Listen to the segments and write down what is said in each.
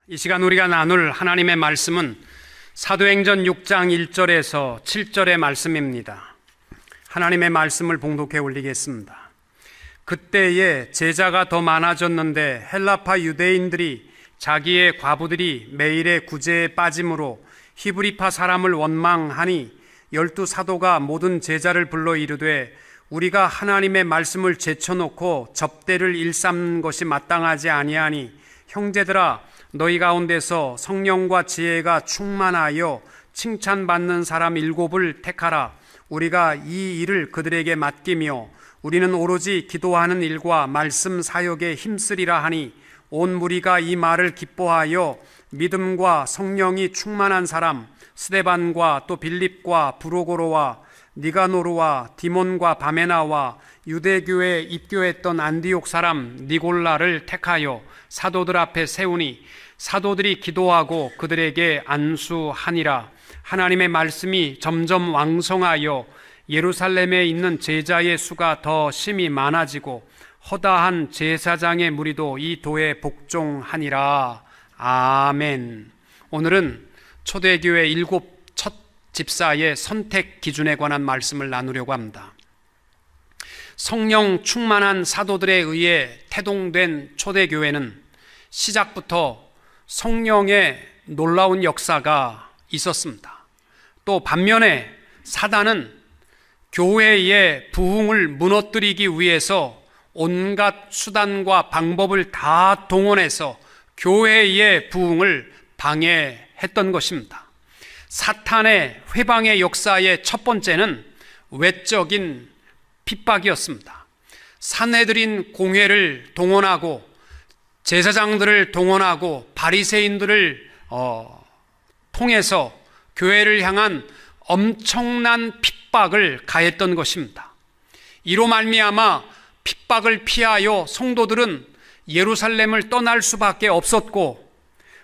이 시간 우리가 나눌 하나님의 말씀은 사도행전 6장 1절에서 7절의 말씀입니다. 하나님의 말씀을 봉독해 올리겠습니다. 그때에 제자가 더 많아졌는데 헬라파 유대인들이 자기의 과부들이 매일의 구제에 빠짐으로 히브리파 사람을 원망하니 12 사도가 모든 제자를 불러 이르되 우리가 하나님의 말씀을 제쳐놓고 접대를 일삼는 것이 마땅하지 아니하니 형제들아 너희 가운데서 성령과 지혜가 충만하여 칭찬받는 사람 7을 택하라. 우리가 이 일을 그들에게 맡기며 우리는 오로지 기도하는 일과 말씀 사역에 힘쓰리라 하니 온 무리가 이 말을 기뻐하여 믿음과 성령이 충만한 사람 스데반과 또 빌립과 브로고로와 니가노르와 디몬과 바메나와 유대교에 입교했던 안디옥 사람 니골라를 택하여 사도들 앞에 세우니 사도들이 기도하고 그들에게 안수하니라. 하나님의 말씀이 점점 왕성하여 예루살렘에 있는 제자의 수가 더 심히 많아지고 허다한 제사장의 무리도 이 도에 복종하니라. 아멘. 오늘은 초대교회 7 첫 집사의 선택 기준에 관한 말씀을 나누려고 합니다. 성령 충만한 사도들에 의해 태동된 초대교회는 시작부터 성령의 놀라운 역사가 있었습니다. 또 반면에 사단은 교회의 부흥을 무너뜨리기 위해서 온갖 수단과 방법을 다 동원해서 교회의 부흥을 방해했던 것입니다. 사탄의 회방의 역사의 첫 번째는 외적인 핍박이었습니다. 산헤드린 공회를 동원하고 제사장들을 동원하고 바리새인들을 통해서 교회를 향한 엄청난 핍박을 가했던 것입니다. 이로 말미암아 핍박을 피하여 성도들은 예루살렘을 떠날 수밖에 없었고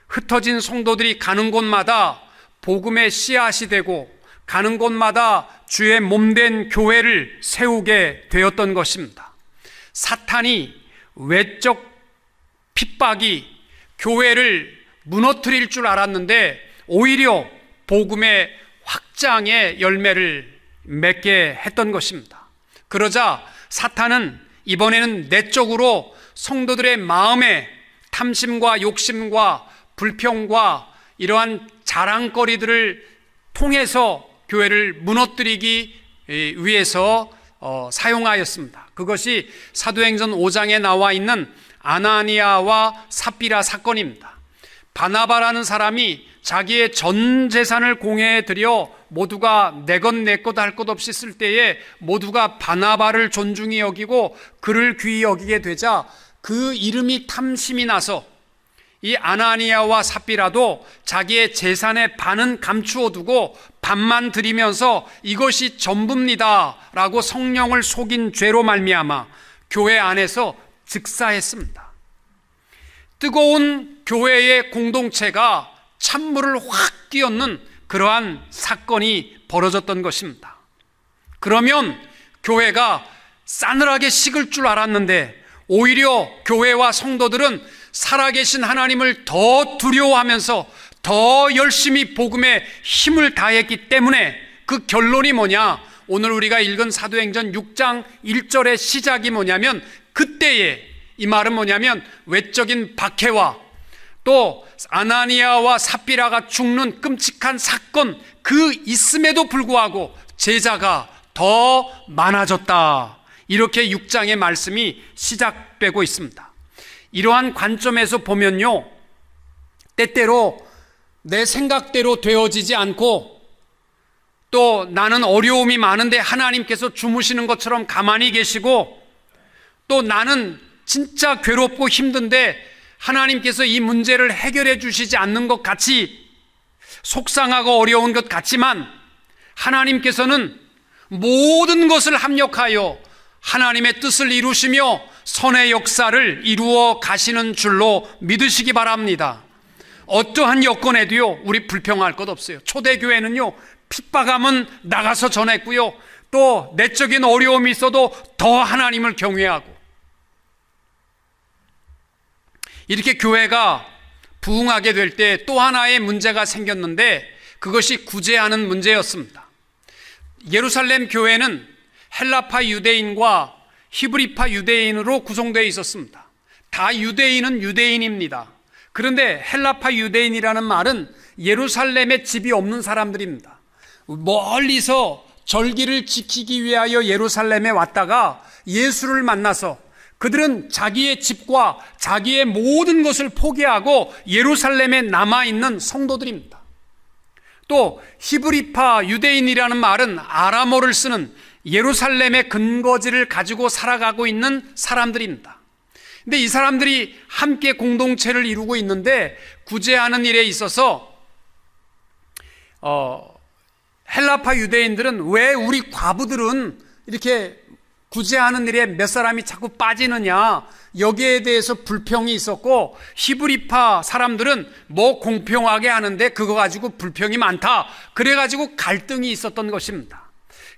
흩어진 성도들이 가는 곳마다 복음의 씨앗이 되고 가는 곳마다 주의 몸된 교회를 세우게 되었던 것입니다. 사탄이 외적 핍박이 교회를 무너뜨릴 줄 알았는데 오히려 복음의 확장의 열매를 맺게 했던 것입니다. 그러자 사탄은 이번에는 내적으로 성도들의 마음에 탐심과 욕심과 불평과 이러한 자랑거리들을 통해서 교회를 무너뜨리기 위해서 사용하였습니다. 그것이 사도행전 5장에 나와 있는 아나니아와 삽비라 사건입니다. 바나바라는 사람이 자기의 전 재산을 공회에 드려 모두가 내 것 내 것 할 것 없이 쓸 때에 모두가 바나바를 존중히 여기고 그를 귀히 여기게 되자 그 이름이 탐심이 나서 이 아나니아와 삽비라도 자기의 재산의 반은 감추어 두고 반만 드리면서 이것이 전부입니다 라고 성령을 속인 죄로 말미암아 교회 안에서 즉사했습니다. 뜨거운 교회의 공동체가 찬물을 확 끼얹는 그러한 사건이 벌어졌던 것입니다. 그러면 교회가 싸늘하게 식을 줄 알았는데 오히려 교회와 성도들은 살아계신 하나님을 더 두려워하면서 더 열심히 복음에 힘을 다했기 때문에 그 결론이 뭐냐? 오늘 우리가 읽은 사도행전 6장 1절의 시작이 뭐냐면 그때에 이 말은 뭐냐면 외적인 박해와 또 아나니아와 삽비라가 죽는 끔찍한 사건 그 있음에도 불구하고 제자가 더 많아졌다. 이렇게 6장의 말씀이 시작되고 있습니다. 이러한 관점에서 보면요, 때때로 내 생각대로 되어지지 않고 또 나는 어려움이 많은데 하나님께서 주무시는 것처럼 가만히 계시고 또 나는 진짜 괴롭고 힘든데 하나님께서 이 문제를 해결해 주시지 않는 것 같이 속상하고 어려운 것 같지만 하나님께서는 모든 것을 합력하여 하나님의 뜻을 이루시며 선의 역사를 이루어 가시는 줄로 믿으시기 바랍니다. 어떠한 여건에도요 우리 불평할 것 없어요. 초대교회는요 핍박하면 나가서 전했고요 또 내적인 어려움이 있어도 더 하나님을 경외하고 이렇게 교회가 부흥하게 될 때 또 하나의 문제가 생겼는데 그것이 구제하는 문제였습니다. 예루살렘 교회는 헬라파 유대인과 히브리파 유대인으로 구성되어 있었습니다. 다 유대인은 유대인입니다. 그런데 헬라파 유대인이라는 말은 예루살렘에 집이 없는 사람들입니다. 멀리서 절기를 지키기 위하여 예루살렘에 왔다가 예수를 만나서 그들은 자기의 집과 자기의 모든 것을 포기하고 예루살렘에 남아있는 성도들입니다. 또 히브리파 유대인이라는 말은 아람어를 쓰는 예루살렘의 근거지를 가지고 살아가고 있는 사람들입니다. 근데 이 사람들이 함께 공동체를 이루고 있는데 구제하는 일에 있어서 헬라파 유대인들은 왜 우리 과부들은 이렇게 구제하는 일에 몇 사람이 자꾸 빠지느냐, 여기에 대해서 불평이 있었고, 히브리파 사람들은 뭐 공평하게 하는데 그거 가지고 불평이 많다, 그래가지고 갈등이 있었던 것입니다.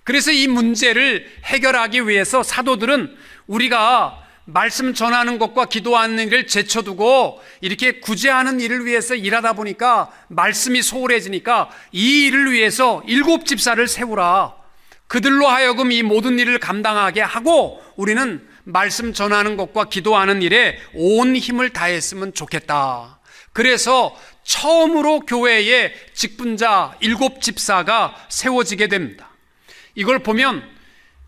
그래서 이 문제를 해결하기 위해서 사도들은 우리가 말씀 전하는 것과 기도하는 일을 제쳐두고 이렇게 구제하는 일을 위해서 일하다 보니까 말씀이 소홀해지니까 이 일을 위해서 7 집사를 세우라, 그들로 하여금 이 모든 일을 감당하게 하고 우리는 말씀 전하는 것과 기도하는 일에 온 힘을 다했으면 좋겠다. 그래서 처음으로 교회에 직분자 7 집사가 세워지게 됩니다. 이걸 보면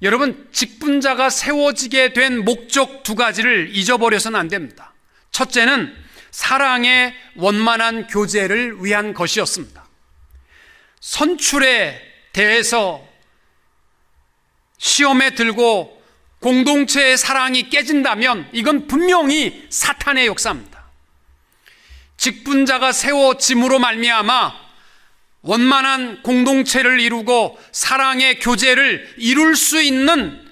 여러분, 직분자가 세워지게 된 목적 2가지를 잊어버려서는 안 됩니다. 첫째는 사랑의 원만한 교제를 위한 것이었습니다. 선출에 대해서 시험에 들고 공동체의 사랑이 깨진다면 이건 분명히 사탄의 역사입니다. 직분자가 세워짐으로 말미암아 원만한 공동체를 이루고 사랑의 교제를 이룰 수 있는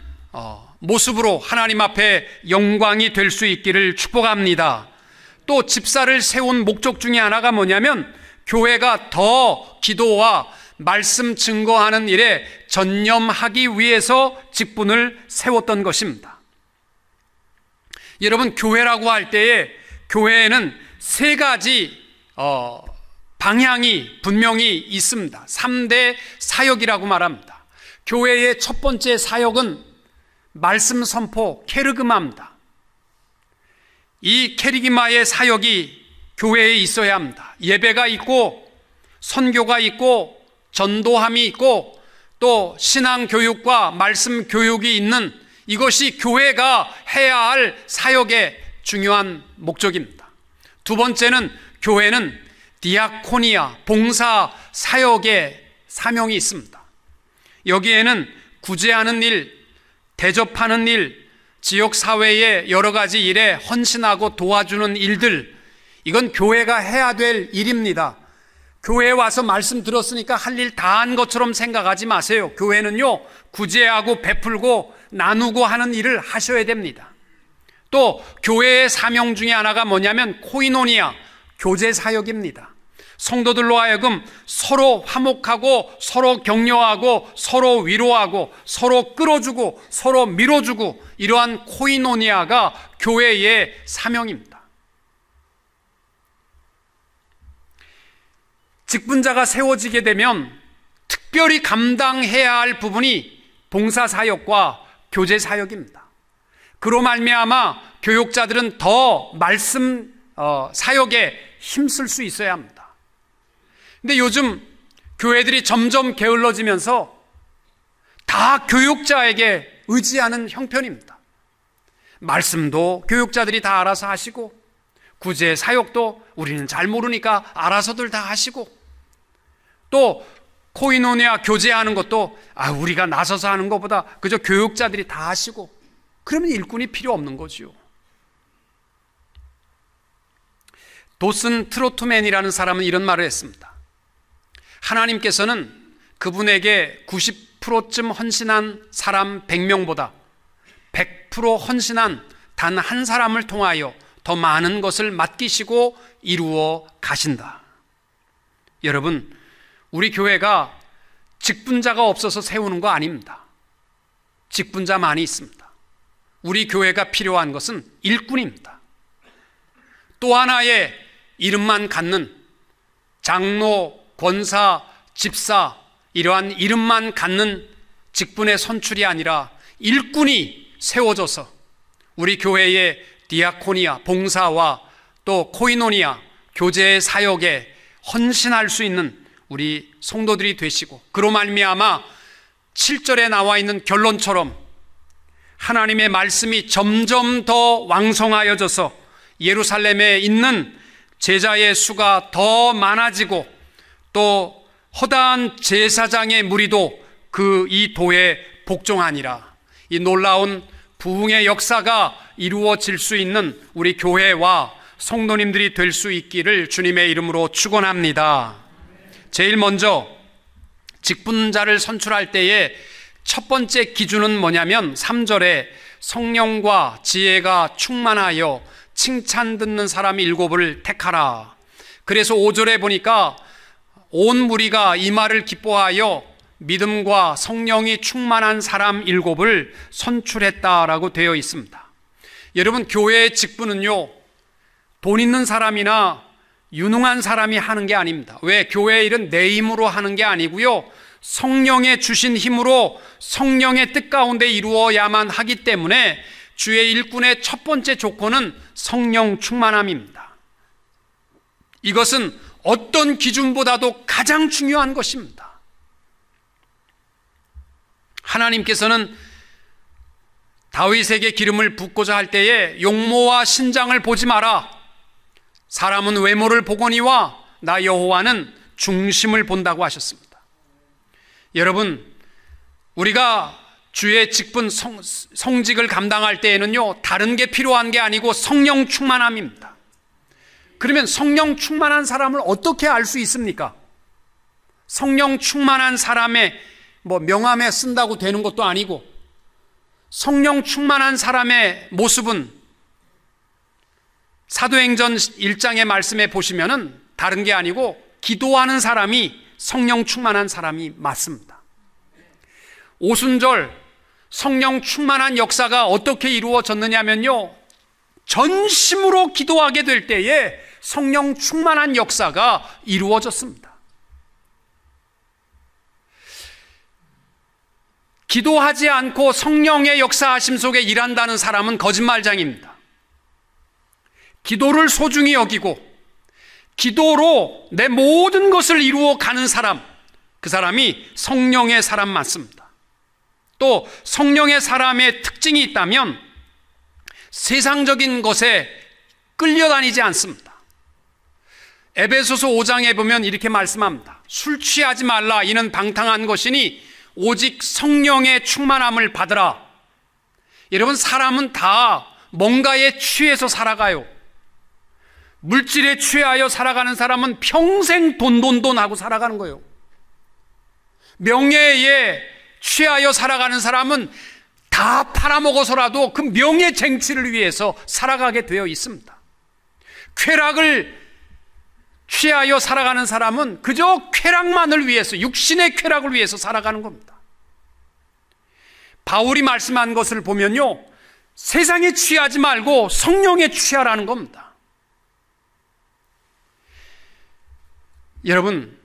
모습으로 하나님 앞에 영광이 될 수 있기를 축복합니다. 또 집사를 세운 목적 중에 하나가 뭐냐면 교회가 더 기도와 말씀 증거하는 일에 전념하기 위해서 직분을 세웠던 것입니다. 여러분, 교회라고 할 때에 교회에는 3가지 방향이 분명히 있습니다. 3대 사역이라고 말합니다. 교회의 첫 번째 사역은 말씀 선포 케르그마입니다. 이 케르기마의 사역이 교회에 있어야 합니다. 예배가 있고 선교가 있고 전도함이 있고 또 신앙 교육과 말씀 교육이 있는, 이것이 교회가 해야 할 사역의 중요한 목적입니다. 2번째는 교회는 디아코니아, 봉사 사역의 사명이 있습니다. 여기에는 구제하는 일, 대접하는 일, 지역사회의 여러 가지 일에 헌신하고 도와주는 일들, 이건 교회가 해야 될 일입니다. 교회에 와서 말씀 들었으니까 할 일 다 한 것처럼 생각하지 마세요. 교회는요, 구제하고 베풀고 나누고 하는 일을 하셔야 됩니다. 또 교회의 사명 중에 하나가 뭐냐면 코이노니아, 교제 사역입니다. 성도들로 하여금 서로 화목하고 서로 격려하고 서로 위로하고 서로 끌어주고 서로 밀어주고, 이러한 코이노니아가 교회의 사명입니다. 직분자가 세워지게 되면 특별히 감당해야 할 부분이 봉사사역과 교제사역입니다. 그로 말미암아 교육자들은 더 말씀 사역에 힘쓸 수 있어야 합니다. 근데 요즘 교회들이 점점 게을러지면서 다 교육자에게 의지하는 형편입니다. 말씀도 교육자들이 다 알아서 하시고, 구제 사역도 우리는 잘 모르니까 알아서들 다 하시고, 또 코이노니아 교제하는 것도 우리가 나서서 하는 것보다 그저 교육자들이 다 하시고, 그러면 일꾼이 필요 없는 거지요. 도슨 트로트맨이라는 사람은 이런 말을 했습니다. 하나님께서는 그분에게 90%쯤 헌신한 사람 100명보다 100% 헌신한 단 한 사람을 통하여 더 많은 것을 맡기시고 이루어 가신다. 여러분, 우리 교회가 직분자가 없어서 세우는 거 아닙니다. 직분자 많이 있습니다. 우리 교회가 필요한 것은 일꾼입니다. 또 하나의 이름만 갖는 장로, 권사, 집사 이러한 이름만 갖는 직분의 선출이 아니라 일꾼이 세워져서 우리 교회의 디아코니아, 봉사와 또 코이노니아, 교제의 사역에 헌신할 수 있는 우리 성도들이 되시고, 그로 말미암아 7절에 나와 있는 결론처럼 하나님의 말씀이 점점 더 왕성하여져서 예루살렘에 있는 제자의 수가 더 많아지고, 또 허다한 제사장의 무리도 이 도에 복종하니라. 이 놀라운 부흥의 역사가 이루어질 수 있는 우리 교회와 성도님들이 될 수 있기를 주님의 이름으로 축원합니다. 제일 먼저 직분자를 선출할 때의 첫 번째 기준은 뭐냐면 3절에 성령과 지혜가 충만하여 칭찬 듣는 사람 7을 택하라. 그래서 5절에 보니까 온 무리가 이 말을 기뻐하여 믿음과 성령이 충만한 사람 7을 선출했다라고 되어 있습니다. 여러분, 교회의 직분은요, 돈 있는 사람이나 유능한 사람이 하는 게 아닙니다. 왜? 교회의 일은 내 힘으로 하는 게 아니고요, 성령의 주신 힘으로 성령의 뜻 가운데 이루어야만 하기 때문에 주의 일꾼의 첫 번째 조건은 성령 충만함입니다. 이것은 어떤 기준보다도 가장 중요한 것입니다. 하나님께서는 다윗에게 기름을 붓고자 할 때에 용모와 신장을 보지 마라. 사람은 외모를 보거니와 나 여호와는 중심을 본다고 하셨습니다. 여러분, 우리가 주의 직분 성직을 감당할 때에는요, 다른 게 필요한 게 아니고 성령 충만함입니다. 그러면 성령 충만한 사람을 어떻게 알 수 있습니까? 성령 충만한 사람의 명함에 쓴다고 되는 것도 아니고, 성령 충만한 사람의 모습은 사도행전 1장의 말씀에 보시면은 다른 게 아니고 기도하는 사람이 성령 충만한 사람이 맞습니다. 오순절 성령 충만한 역사가 어떻게 이루어졌느냐면요, 전심으로 기도하게 될 때에 성령 충만한 역사가 이루어졌습니다. 기도하지 않고 성령의 역사하심 속에 일한다는 사람은 거짓말장입니다. 기도를 소중히 여기고 기도로 내 모든 것을 이루어 가는 사람, 그 사람이 성령의 사람 맞습니다. 또 성령의 사람의 특징이 있다면 세상적인 것에 끌려다니지 않습니다. 에베소서 5장에 보면 이렇게 말씀합니다. 술 취하지 말라. 이는 방탕한 것이니 오직 성령의 충만함을 받으라. 여러분, 사람은 다 뭔가에 취해서 살아가요. 물질에 취하여 살아가는 사람은 평생 돈 하고 살아가는 거예요. 명예에 취하여 살아가는 사람은 다 팔아먹어서라도 그 명예 쟁취를 위해서 살아가게 되어 있습니다. 쾌락을 취하여 살아가는 사람은 그저 쾌락만을 위해서, 육신의 쾌락을 위해서 살아가는 겁니다. 바울이 말씀한 것을 보면요, 세상에 취하지 말고 성령에 취하라는 겁니다. 여러분,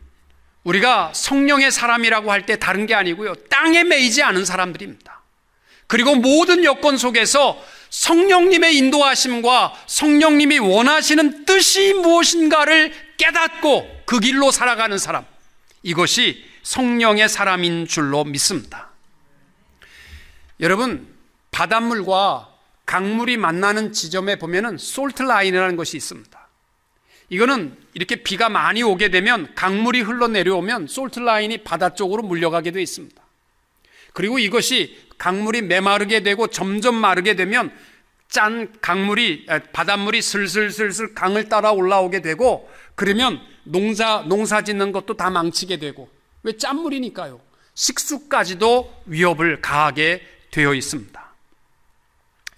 우리가 성령의 사람이라고 할 때 다른 게 아니고요, 땅에 매이지 않은 사람들입니다. 그리고 모든 여건 속에서 성령님의 인도하심과 성령님이 원하시는 뜻이 무엇인가를 깨닫고 그 길로 살아가는 사람, 이것이 성령의 사람인 줄로 믿습니다. 여러분, 바닷물과 강물이 만나는 지점에 보면은 솔트 라인이라는 것이 있습니다. 이거는 이렇게 비가 많이 오게 되면 강물이 흘러내려오면 솔트 라인이 바다 쪽으로 물려가게 되어 있습니다. 그리고 이것이 강물이 메마르게 되고 점점 마르게 되면 바닷물이 슬슬 강을 따라 올라오게 되고, 그러면 농사 짓는 것도 다 망치게 되고, 왜? 짠물이니까요. 식수까지도 위협을 가하게 되어 있습니다.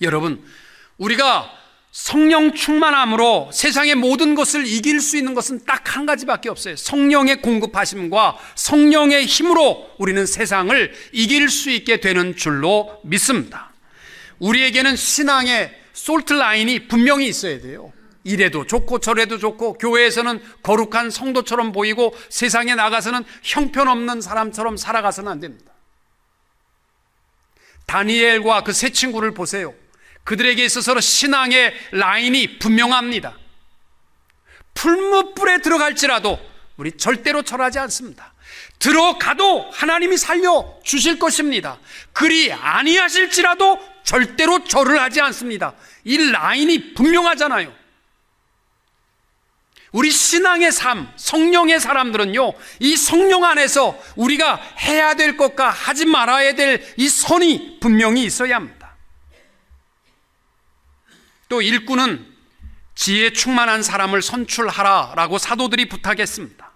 여러분, 우리가 성령 충만함으로 세상의 모든 것을 이길 수 있는 것은 딱 한 가지밖에 없어요. 성령의 공급하심과 성령의 힘으로 우리는 세상을 이길 수 있게 되는 줄로 믿습니다. 우리에게는 신앙의 솔트 라인이 분명히 있어야 돼요. 이래도 좋고 저래도 좋고 교회에서는 거룩한 성도처럼 보이고 세상에 나가서는 형편없는 사람처럼 살아가서는 안 됩니다. 다니엘과 그 세 친구를 보세요. 그들에게 있어서 신앙의 라인이 분명합니다. 풀무불에 들어갈지라도 우리 절대로 절하지 않습니다. 들어가도 하나님이 살려주실 것입니다. 그리 아니하실지라도 절대로 절을 하지 않습니다. 이 라인이 분명하잖아요. 우리 신앙의 삶, 성령의 사람들은요, 이 성령 안에서 우리가 해야 될 것과 하지 말아야 될 이 선이 분명히 있어야 합니다. 또 일꾼은 지혜에 충만한 사람을 선출하라라고 사도들이 부탁했습니다.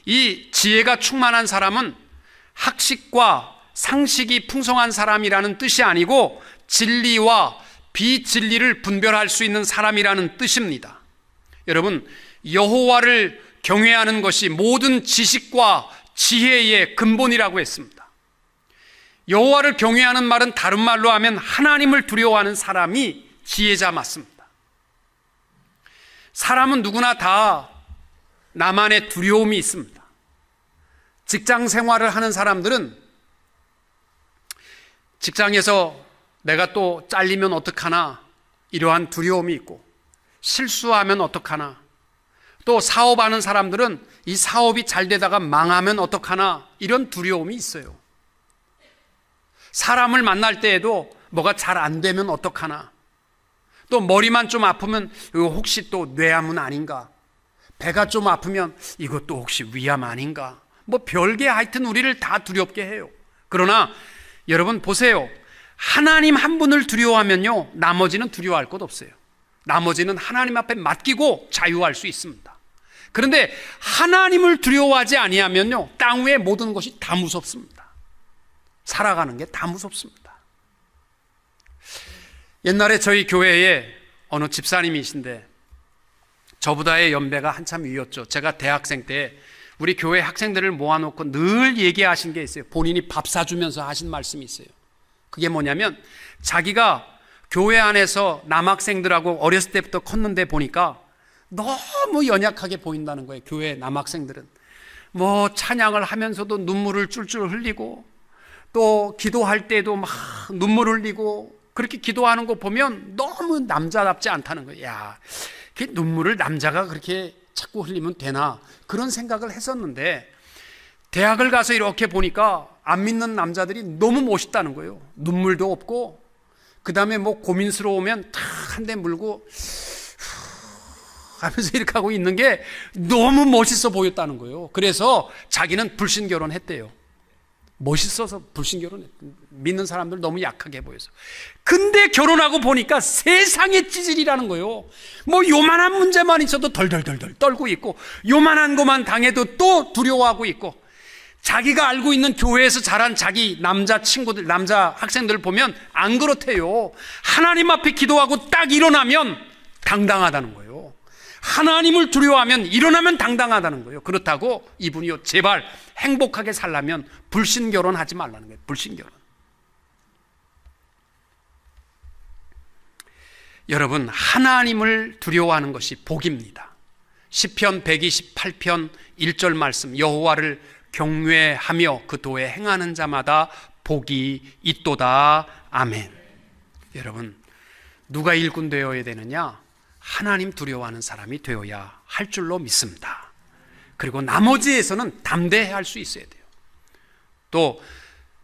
이 지혜가 충만한 사람은 학식과 상식이 풍성한 사람이라는 뜻이 아니고 진리와 비진리를 분별할 수 있는 사람이라는 뜻입니다. 여러분, 여호와를 경외하는 것이 모든 지식과 지혜의 근본이라고 했습니다. 여호와를 경외하는 말은 다른 말로 하면 하나님을 두려워하는 사람이 지혜자 맞습니다. 사람은 누구나 다 나만의 두려움이 있습니다. 직장 생활을 하는 사람들은 직장에서 내가 또 잘리면 어떡하나 이러한 두려움이 있고, 실수하면 어떡하나, 또 사업하는 사람들은 이 사업이 잘 되다가 망하면 어떡하나 이런 두려움이 있어요. 사람을 만날 때에도 뭐가 잘 안 되면 어떡하나, 또 머리만 좀 아프면 이거 혹시 또 뇌암은 아닌가, 배가 좀 아프면 이것도 혹시 위암 아닌가, 뭐 별게 하여튼 우리를 다 두렵게 해요. 그러나 여러분 보세요. 하나님 한 분을 두려워하면요, 나머지는 두려워할 것 없어요. 나머지는 하나님 앞에 맡기고 자유할 수 있습니다. 그런데 하나님을 두려워하지 아니하면요, 땅 위의 모든 것이 다 무섭습니다. 살아가는 게 다 무섭습니다. 옛날에 저희 교회에 어느 집사님이신데 저보다의 연배가 한참 위였죠. 제가 대학생 때 우리 교회 학생들을 모아놓고 늘 얘기하신 게 있어요. 본인이 밥 사주면서 하신 말씀이 있어요. 그게 뭐냐면, 자기가 교회 안에서 남학생들하고 어렸을 때부터 컸는데 보니까 너무 연약하게 보인다는 거예요. 교회 남학생들은 뭐 찬양을 하면서도 눈물을 쫄쫄 흘리고, 또 기도할 때도 막 눈물 흘리고, 그렇게 기도하는 거 보면 너무 남자답지 않다는 거예요. 야, 그 눈물을 남자가 그렇게 자꾸 흘리면 되나, 그런 생각을 했었는데, 대학을 가서 이렇게 보니까 안 믿는 남자들이 너무 멋있다는 거예요. 눈물도 없고, 그 다음에 뭐 고민스러우면 탁 한 대 물고 하면서 이렇게 하고 있는 게 너무 멋있어 보였다는 거예요. 그래서 자기는 불신 결혼했대요. 멋있어서 불신 결혼했. 믿는 사람들 너무 약하게 보여서. 근데 결혼하고 보니까 세상의 찌질이라는 거예요. 뭐 요만한 문제만 있어도 덜덜덜덜 떨고 있고, 요만한 것만 당해도 또 두려워하고 있고, 자기가 알고 있는 교회에서 자란 자기 남자 친구들, 남자 학생들 보면 안 그렇대요. 하나님 앞에 기도하고 딱 일어나면 당당하다는 거예요. 하나님을 두려워하면 일어나면 당당하다는 거예요. 그렇다고 이분이요, 제발 행복하게 살려면 불신 결혼하지 말라는 거예요. 불신 결혼. 여러분, 하나님을 두려워하는 것이 복입니다. 시편 128편 1절 말씀, 여호와를 경외하며 그 도에 행하는 자마다 복이 있도다. 아멘. 여러분, 누가 일꾼 되어야 되느냐? 하나님 두려워하는 사람이 되어야 할 줄로 믿습니다. 그리고 나머지에서는 담대해야 할 수 있어야 돼요. 또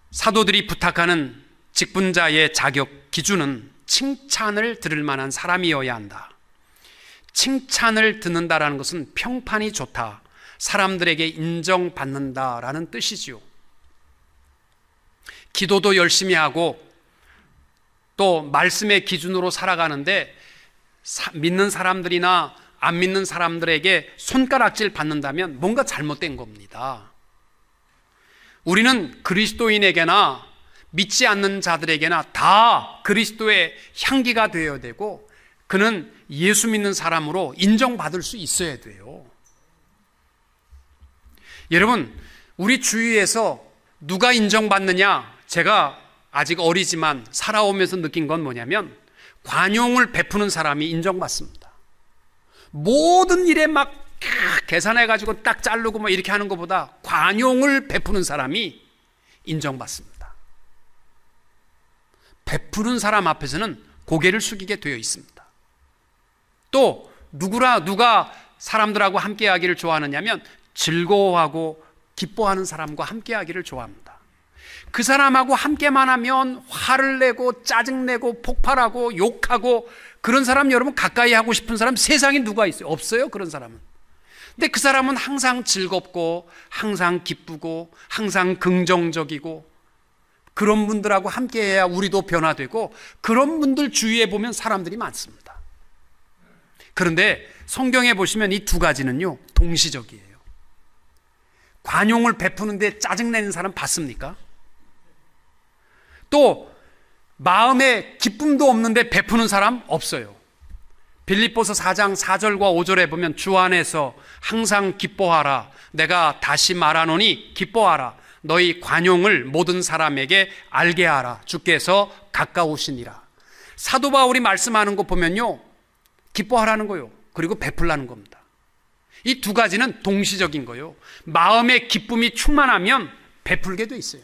사도들이 부탁하는 직분자의 자격 기준은 칭찬을 들을 만한 사람이어야 한다. 칭찬을 듣는다라는 것은 평판이 좋다, 사람들에게 인정받는다라는 뜻이지요. 기도도 열심히 하고 또 말씀의 기준으로 살아가는데 믿는 사람들이나 안 믿는 사람들에게 손가락질 받는다면 뭔가 잘못된 겁니다. 우리는 그리스도인에게나 믿지 않는 자들에게나 다 그리스도의 향기가 되어야 되고, 그는 예수 믿는 사람으로 인정받을 수 있어야 돼요. 여러분, 우리 주위에서 누가 인정받느냐, 제가 아직 어리지만 살아오면서 느낀 건 뭐냐면, 관용을 베푸는 사람이 인정받습니다. 모든 일에 막 계산해가지고 딱 자르고 뭐 이렇게 하는 것보다 관용을 베푸는 사람이 인정받습니다. 베푸는 사람 앞에서는 고개를 숙이게 되어 있습니다. 또 누가 사람들하고 함께 하기를 좋아하느냐면 즐거워하고 기뻐하는 사람과 함께 하기를 좋아합니다. 그 사람하고 함께만 하면 화를 내고 짜증내고 폭발하고 욕하고 그런 사람 여러분 가까이 하고 싶은 사람 세상에 누가 있어요? 없어요, 그런 사람은. 근데 그 사람은 항상 즐겁고 항상 기쁘고 항상 긍정적이고 그런 분들하고 함께해야 우리도 변화되고 그런 분들 주위에 보면 사람들이 많습니다. 그런데 성경에 보시면 이 두 가지는요 동시적이에요. 관용을 베푸는데 짜증내는 사람 봤습니까? 또 마음에 기쁨도 없는데 베푸는 사람 없어요. 빌립보서 4장 4절과 5절에 보면 주 안에서 항상 기뻐하라. 내가 다시 말하노니 기뻐하라. 너희 관용을 모든 사람에게 알게 하라. 주께서 가까우시니라. 사도 바울이 말씀하는 거 보면요 기뻐하라는 거요. 그리고 베풀라는 겁니다. 이 두 가지는 동시적인 거요. 마음의 기쁨이 충만하면 베풀게 돼 있어요.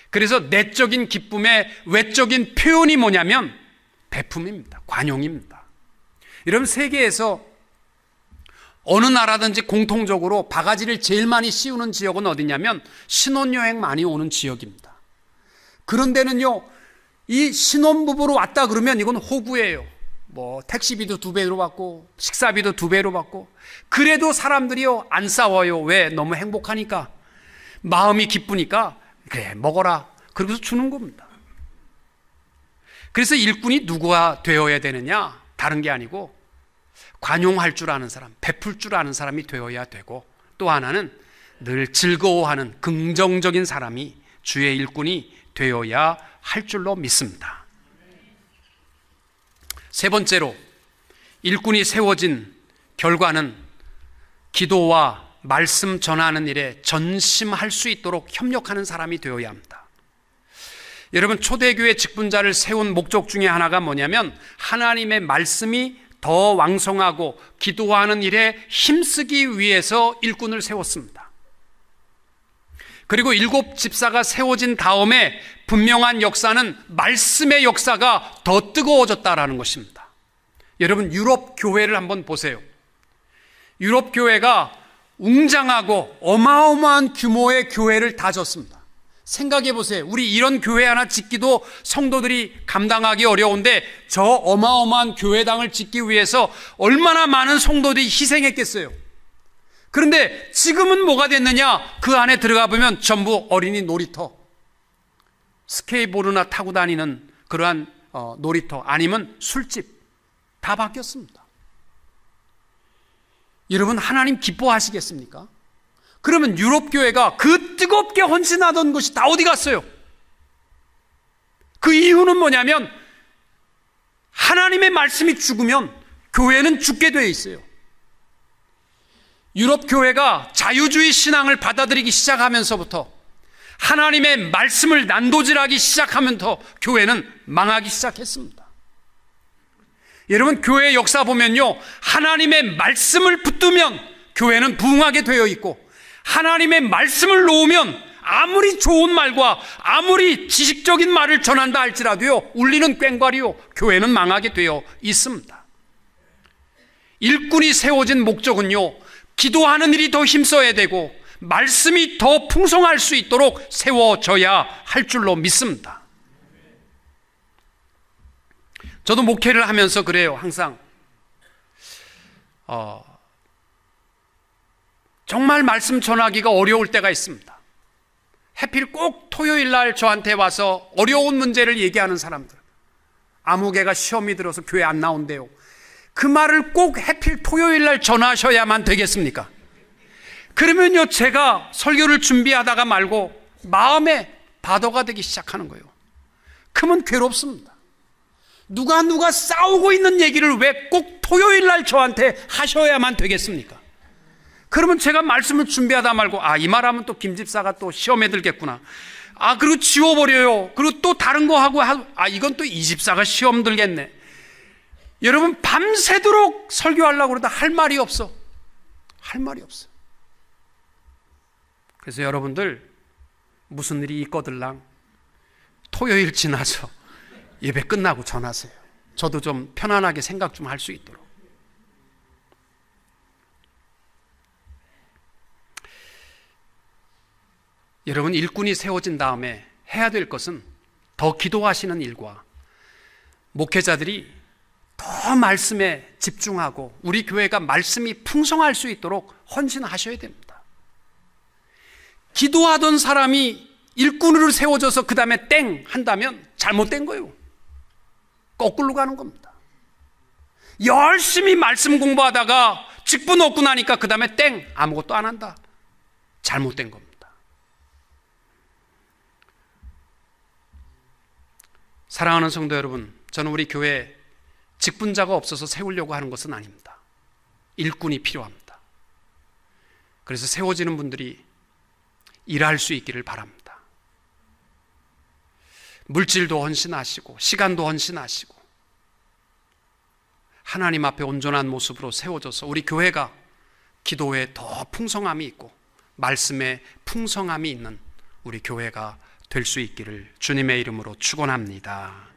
그래서 내적인 기쁨의 외적인 표현이 뭐냐면 베품입니다. 관용입니다. 여러분 세계에서 어느 나라든지 공통적으로 바가지를 제일 많이 씌우는 지역은 어디냐면 신혼여행 많이 오는 지역입니다. 그런 데는요 이 신혼부부로 왔다 그러면 이건 호구예요. 뭐 택시비도 2배로 받고 식사비도 2배로 받고 그래도 사람들이요 안 싸워요. 왜? 너무 행복하니까 마음이 기쁘니까 그래 먹어라 그러고서 주는 겁니다. 그래서 일꾼이 누구가 되어야 되느냐? 다른 게 아니고 관용할 줄 아는 사람, 베풀 줄 아는 사람이 되어야 되고 또 하나는 늘 즐거워하는 긍정적인 사람이 주의 일꾼이 되어야 할 줄로 믿습니다. 세 번째로 일꾼이 세워진 결과는 기도와 말씀 전하는 일에 전심할 수 있도록 협력하는 사람이 되어야 합니다. 여러분 초대교회 직분자를 세운 목적 중에 하나가 뭐냐면 하나님의 말씀이 더 왕성하고 기도하는 일에 힘쓰기 위해서 일꾼을 세웠습니다. 그리고 7 집사가 세워진 다음에 분명한 역사는 말씀의 역사가 더 뜨거워졌다라는 것입니다. 여러분 유럽 교회를 한번 보세요. 유럽 교회가 웅장하고 어마어마한 규모의 교회를 다졌습니다. 생각해 보세요. 우리 이런 교회 하나 짓기도 성도들이 감당하기 어려운데 저 어마어마한 교회당을 짓기 위해서 얼마나 많은 성도들이 희생했겠어요. 그런데 지금은 뭐가 됐느냐? 그 안에 들어가 보면 전부 어린이 놀이터, 스케이트보드나 타고 다니는 그러한 놀이터 아니면 술집 다 바뀌었습니다. 여러분 하나님 기뻐하시겠습니까? 그러면 유럽 교회가 그 뜨겁게 헌신하던 것이 다 어디 갔어요? 그 이유는 뭐냐면 하나님의 말씀이 죽으면 교회는 죽게 되어 있어요. 유럽 교회가 자유주의 신앙을 받아들이기 시작하면서부터 하나님의 말씀을 난도질하기 시작하면서 교회는 망하기 시작했습니다. 여러분 교회의 역사 보면요 하나님의 말씀을 붙들면 교회는 부흥하게 되어 있고 하나님의 말씀을 놓으면 아무리 좋은 말과 아무리 지식적인 말을 전한다 할지라도요 울리는 꽹과리요 교회는 망하게 되어 있습니다. 일꾼이 세워진 목적은요 기도하는 일이 더 힘써야 되고 말씀이 더 풍성할 수 있도록 세워져야 할 줄로 믿습니다. 저도 목회를 하면서 그래요. 항상 정말 말씀 전하기가 어려울 때가 있습니다. 하필 꼭 토요일 날 저한테 와서 어려운 문제를 얘기하는 사람들, 아무개가 시험이 들어서 교회 안 나온대요. 그 말을 꼭 하필 토요일 날 전하셔야만 되겠습니까? 그러면요 제가 설교를 준비하다가 말고 마음에 바더가 되기 시작하는 거예요. 그러면 괴롭습니다. 누가 싸우고 있는 얘기를 왜 꼭 토요일 날 저한테 하셔야만 되겠습니까? 그러면 제가 말씀을 준비하다 말고 이 말하면 또 김 집사가 또 시험에 들겠구나. 그리고 지워버려요. 그리고 또 다른 거 하고 이건 또 이 집사가 시험 들겠네. 여러분 밤새도록 설교하려고 그러다 할 말이 없어. 할 말이 없어. 그래서 여러분들 무슨 일이 있거들랑 토요일 지나서 예배 끝나고 전하세요. 저도 좀 편안하게 생각 좀 할 수 있도록. 여러분 일꾼이 세워진 다음에 해야 될 것은 더 기도하시는 일과 목회자들이 더 말씀에 집중하고 우리 교회가 말씀이 풍성할 수 있도록 헌신하셔야 됩니다. 기도하던 사람이 일꾼으로 세워져서 그 다음에 땡 한다면 잘못된 거예요. 거꾸로 가는 겁니다. 열심히 말씀 공부하다가 직분 얻고 나니까 그 다음에 땡 아무것도 안 한다. 잘못된 겁니다. 사랑하는 성도 여러분, 저는 우리 교회에 직분자가 없어서 세우려고 하는 것은 아닙니다. 일꾼이 필요합니다. 그래서 세워지는 분들이 일할 수 있기를 바랍니다. 물질도 헌신하시고 시간도 헌신하시고 하나님 앞에 온전한 모습으로 세워져서 우리 교회가 기도에 더 풍성함이 있고 말씀에 풍성함이 있는 우리 교회가 될 수 있기를 주님의 이름으로 축원합니다.